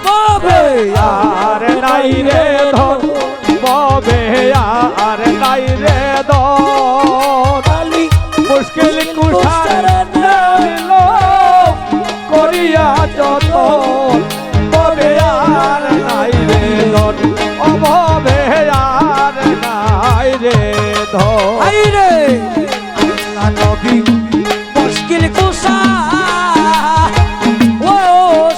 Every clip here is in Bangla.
ববে আর নাই রে ধন ববে আর নাই রে ধন মুশকিল কুশার নিল করিয়া যতন ববে আর নাই রে ধন ও ববে আর নাই রে ধন আই রে আল্লাহ নবী মুশকিল কুশা ও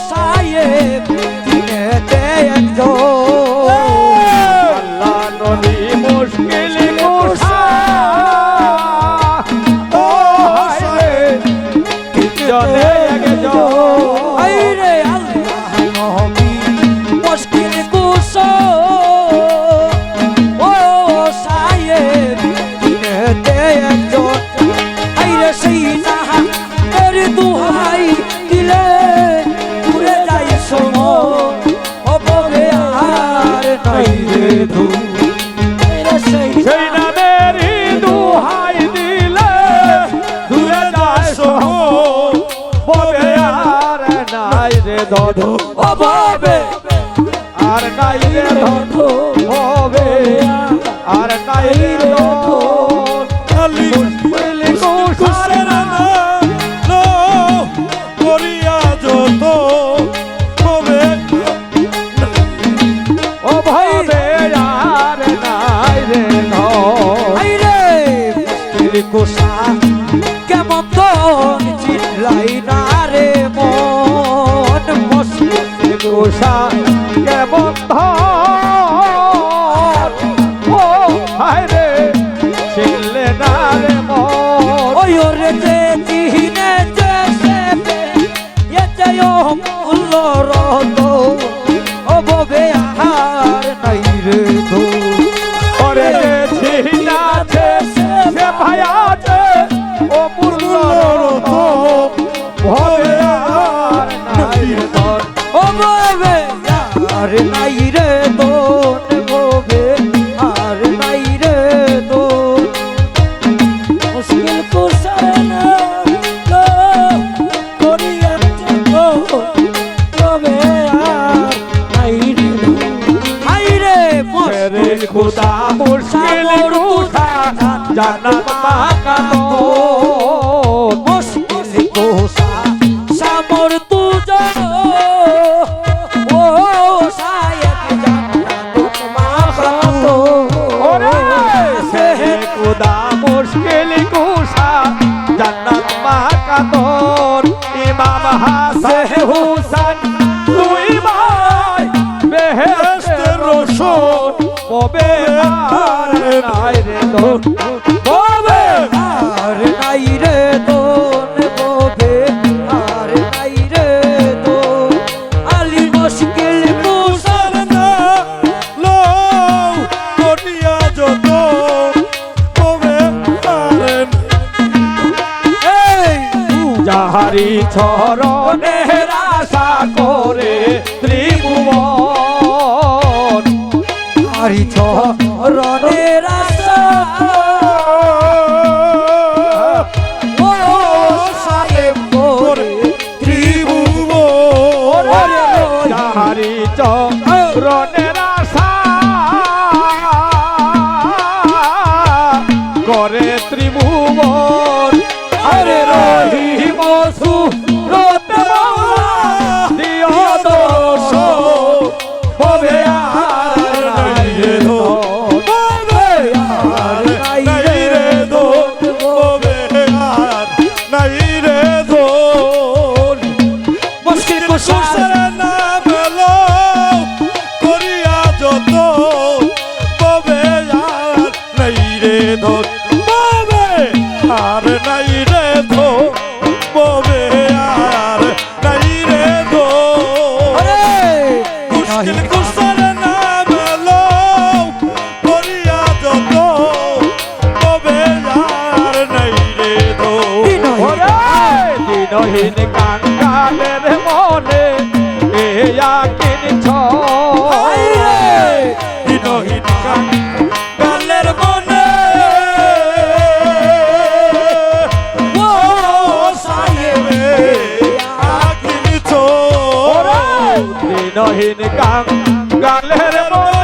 সাহেব দিনেতে একজন আল্লাহ নবী মুশকিল কুশা ও হায় তিনজনে একজন আই রে আল্লাহ নবী মুশকিল কুশা ও সাহেব দিনেতে একজন আই রে সেই নাহা এর দুহাই দিলে পুরে যাই শোনো ও ববে আর নাই রে ধু আই রে সেই সেই নামেরই দুহাই দিলে দূরে যায় সোহ ববে আর নাই রে ধন ও ববে আর নাই রে ধন ববে আর নাই রে ধন খালি মুশকিল কুশার লো করিয়া যত হবে ও ভবে আর নাই রে ধন আই রে মুশকিল কুশা কেমন তো চিল্লাই না রে মন মুশকিল কুশা কেমন ধন ও হায় রে ছিললে না রে মন ওই ওরে যে চিনে যে সেবে এতে ও উল্লো রত ও ববে আর নাই রে তো ওরে যে ছিনাছে সে ভায়াছে ও পূর্ণ রত ভবে আর নাই রে ধন ও ববে আর নাই রে দোন ববে আর নাই রে দোন মুশকিল কুশানা লো করিয়া তো ববে আর নাই রে আই রে মেরে খুদা মুশকিল কুশা জান্নাত মাকানো মুশকিল কুশা সামর তুজো ও সায়েব জান্নাত মাকানো ওরে সে খুদা মুশকিল কুশা জান্নাত মাকাতন ইমাম হাসান হুসাইন দুই ভাই বেহেশতের রসুল ববে আর নাই রে ধন ববে আর নাই রে দোন ববে আর নাই রে দোন আলী মুশকিল কুশার না লো করিয়া যত হবে আর এই যাহারি চরণের আশা করে ত্রিভুবন আরি চরণের আশা ও সাহেব করে ত্রিভুবন যাহারি চরণের আশা করে ত্রিভুবন আরে রহিম সুরত দিও দোষ হবে আর নাই রে ধন ববে আর নাই রে ধন ববে আর নাই রে ধন মুশকিল কুশার সুসরে না বেলো করিয়া যত ববে আর নাই রে ধন ববে আর নাই রে ধন ববে আর নাই রে ধন মুশকিল কুসরে না বেলো করিয়া যত ববে আর নাই রে ধন ওরে দিনহীন কাঙ্গালের মনে এয়া কিনছ দিনহীন কালের মনে ও সাহেব আকিনিছ ওরে দিনহীন গালের মন